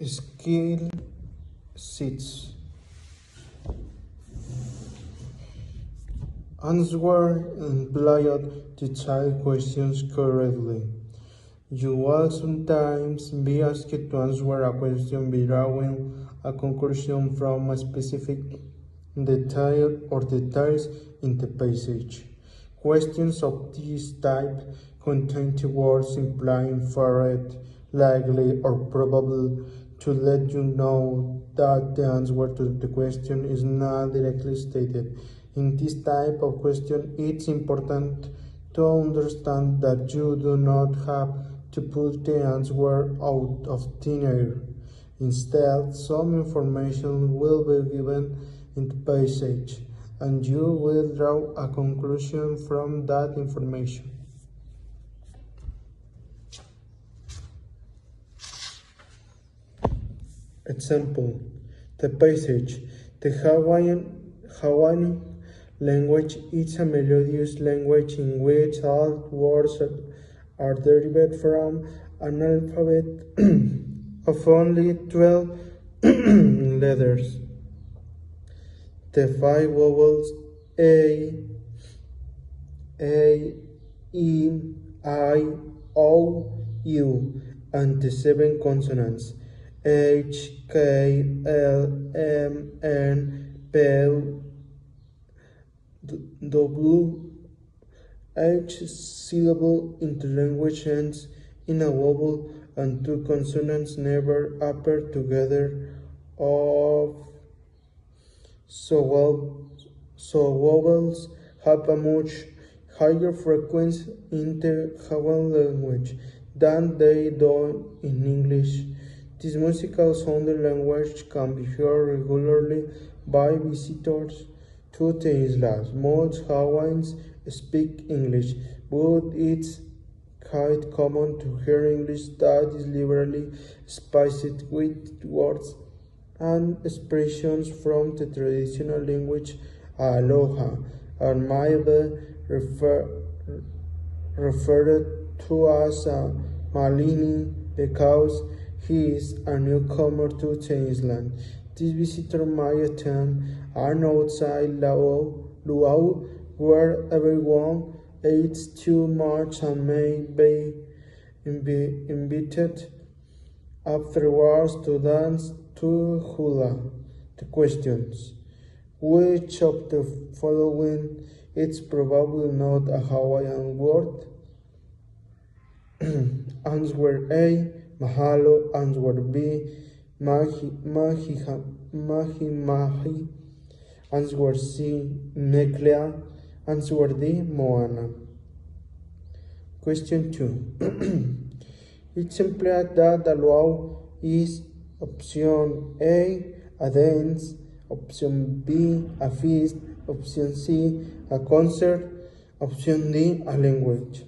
Skill 6. Answer implied detailed questions correctly. You will sometimes be asked to answer a question by drawing a conclusion from a specific detail or details in the passage. Questions of this type contain words implying fact, likely, or probable to let you know that the answer to the question is not directly stated. In this type of question, it's important to understand that you do not have to put the answer out of thin air. Instead, some information will be given in the passage, and you will draw a conclusion from that information. Example: the passage. The Hawaiian language is a melodious language in which all words are derived from an alphabet of only 12 letters. The 5 vowels A, E, I, O, U, and the 7 consonants H, K, L, M, N, P, W. Each syllable in the language ends in a vowel, and 2 consonants never appear together. So vowels have a much higher frequency in the Hawaiian language than they do in English. This musical sounding language can be heard regularly by visitors to the islands. Most Hawaiians speak English, but it's quite common to hear English that is liberally spiced with words and expressions from the traditional language Aloha, and might be referred to as a Malini because he is a newcomer to the island. This visitor might attend an outside luau where everyone eats too much and may be invited afterwards to dance to hula. The questions: which of the following is probably not a Hawaiian word? Answer A, mahalo. Answer B, mahi mahi. Answer C, meklea. Answer D, moana. Question 2. It's implied that the luau is option A, a dance, option B, a feast, option C, a concert, option D, a language.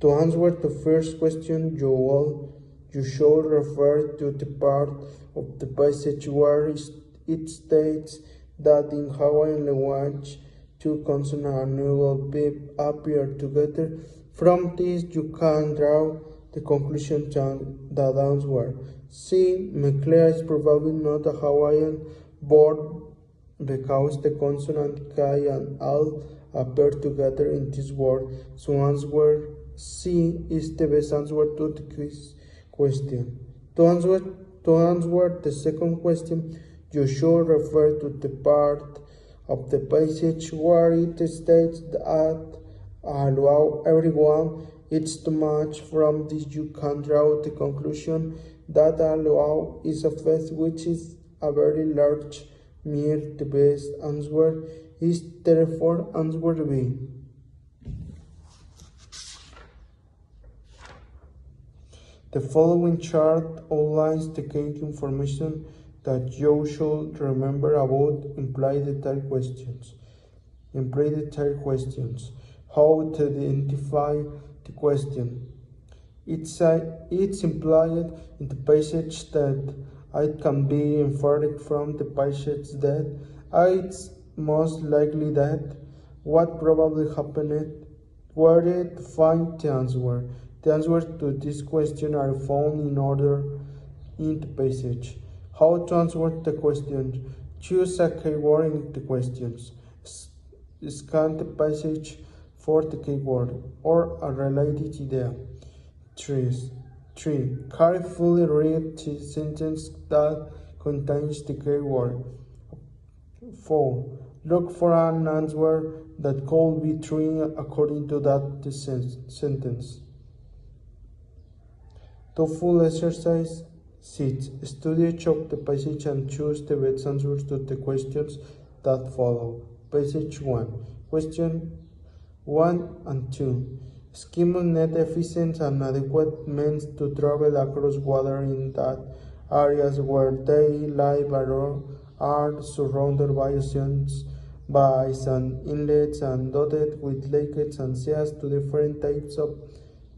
To answer the first question, you should refer to the part of the passage where it states that in Hawaiian language 2 consonants and neural beep appear together. From this, you can draw the conclusion that answer C, meklea, is probably not a Hawaiian word because the consonant K and L appear together in this word. So answer C is the best answer to the question. To answer the second question, you should refer to the part of the passage where it states that allow everyone eats too much. From this, you can draw the conclusion that allow is a feast, which is a very large meal. The best answer is therefore answer B. The following chart outlines the key information that you should remember about implied detail questions. How to identify the question. It's implied in the passage that it can be inferred from the passage that it's most likely that what probably happened were to find the answer. The answers to this question are found in order in the passage. How to answer the question? Choose a keyword in the questions. Scan the passage for the keyword or a related idea. 3. Carefully read the sentence that contains the keyword. 4. Look for an answer that could be true according to that sentence. To full exercise, 6. Study each of the passage and choose the best answers to the questions that follow. Passage 1. Question 1 and 2. Eskimos need efficient and adequate means to travel across water in that areas where they live are surrounded by oceans, bays and inlets and dotted with lakes and seas. Two different types of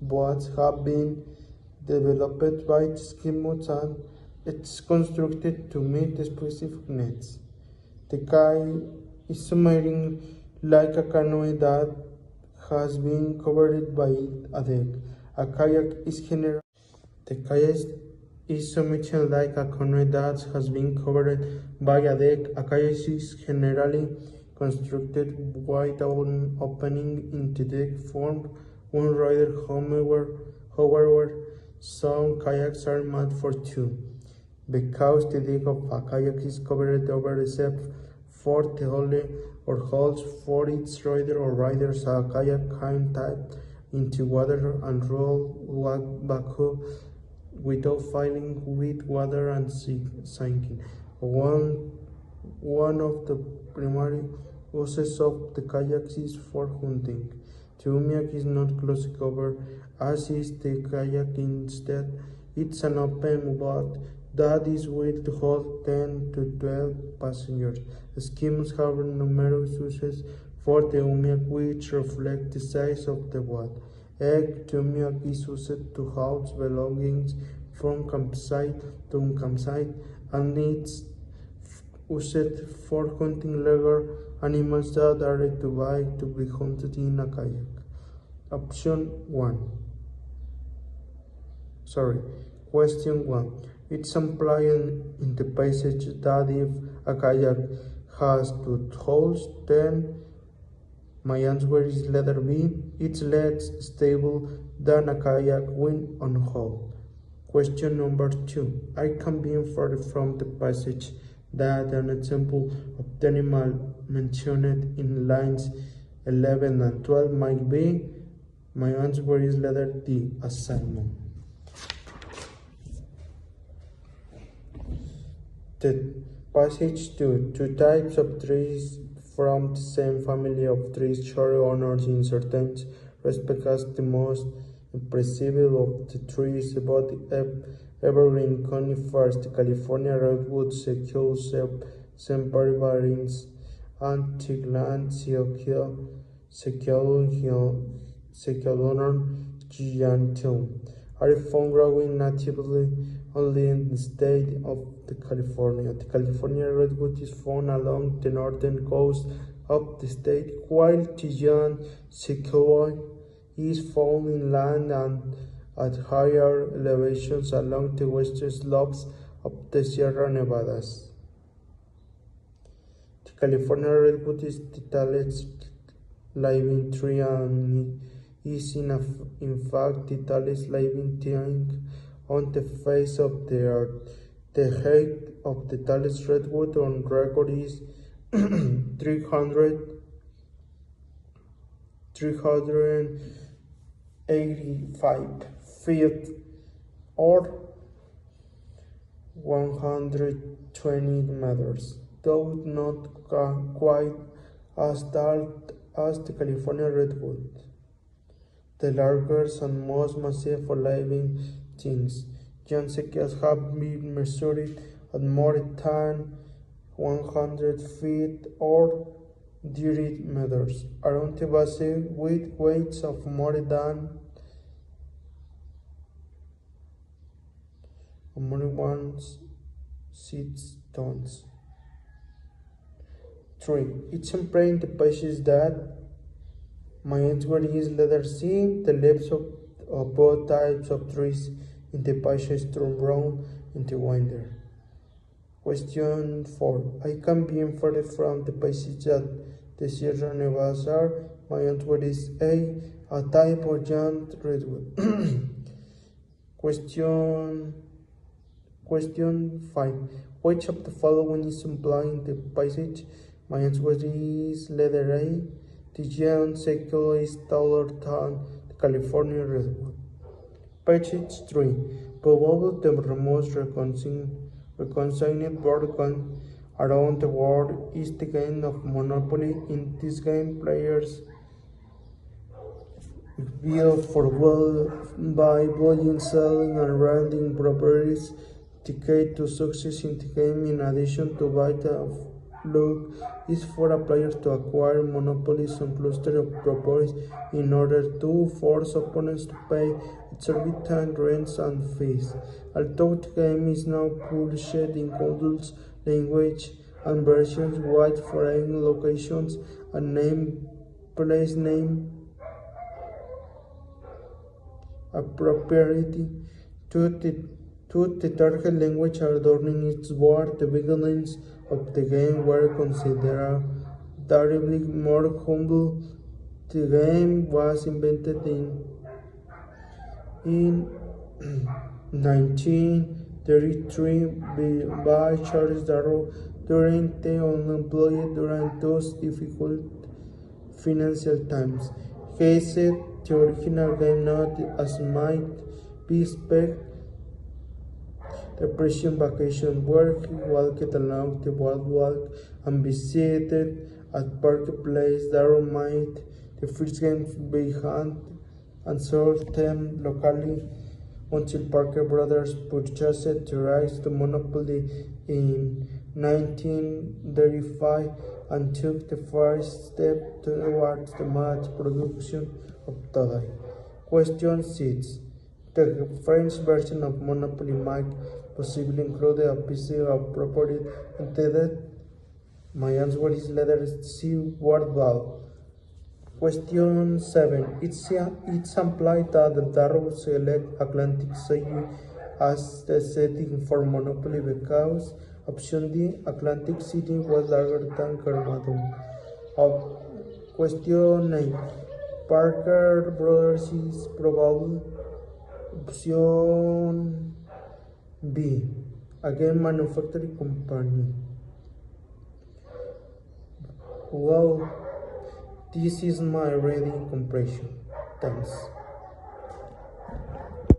boats have been developed by Eskimos and it's constructed to meet specific needs. The kayak is submarine like a canoe that has been covered by a deck. A kayak is generally the kayak is submerged like a canoe that has been covered by a deck. A kayak is generally constructed with an opening in the deck formed one rider. However, some kayaks are made for two, because the deck of a kayak is covered over except for the hull or holes for its rider or riders. A kayak can tap into water and roll back up without filling with water and sinking. One of the primary uses of the kayak is for hunting. The umiak is not closely covered, as is the kayak. Instead, it's an open boat that is built to hold 10 to 12 passengers. Eskimos have numerous uses for the umiak, which reflect the size of the boat. The umiak is used to house belongings from campsite to campsite, and it's used for hunting larger animals that are too big to be hunted in a kayak. Question 1. It's implied in the passage that if a kayak has two hulls, then my answer is letter B. It's less stable than a kayak when on hull. Question number 2. I can be inferred from the passage that an example of the animal mentioned in lines 11 and 12 might be. My answer is letter D, a salmon. The passage 2. Two types of trees from the same family of trees show honors in certain respects as the most impressive of the trees about the evergreen conifers, the California redwood, Sequoias, sempervirens, and Tiglan, Sequoiadendron giganteum are found growing natively only in the state of California. The California redwood is found along the northern coast of the state, while the young sequoia is found inland and at higher elevations along the western slopes of the Sierra Nevadas. The California redwood is the tallest living tree and is in fact the tallest living tree on the face of the earth. The height of the tallest redwood on record is 385 feet or 120 meters, though not quite as tall as the California redwood. The largest and most massive living things, young sequoias, have been measured at more than 100 feet or 30 meters around the base, with weights of more than 6 tons. 3. It's implied in the passage that my answer is letter C. The leaves of both types of trees in the passage turn brown in the winter. Question 4. I can be inferred from the passage that the Sierra Nevadas are. My answer is A type of giant redwood. Question 5. Which of the following is implied in the passage? My answer is letter A. The giant sequoia is taller than the California redwood. Passage 3. Probably the most reconciled board game around the world is the game of Monopoly. In this game, players build for wealth by buying, selling, and renting properties. The key to success in the game, in addition to vital luck, is for a player to acquire monopolies on clusters of properties in order to force opponents to pay exorbitant rents and fees. Although the game is now published in English language and versions wide foreign locations and place name appropriate to the target language adorning its board, the beginnings of the game were considerably more humble. The game was invented in 1933 by Charles Darrow during the unemployed during those difficult financial times. He said the original game, not as might be expected, Depression vacation, where he walked along the boardwalk and visited at Park Place. Darrow made the first game by hand and sold them locally until Parker Brothers purchased the rights to Monopoly in 1935 and took the first step towards the mass production of today. Question 6. The French version of Monopoly might possibly include a piece of property intended. My answer is letter C, word ball. Question 7. It's implied that Darrow selected Atlantic City as the setting for Monopoly because option D, Atlantic City was larger than Carmadon. Question 8. Parker Brothers is probably option B, again manufacturing company. Well, this is my reading comprehension. Thanks.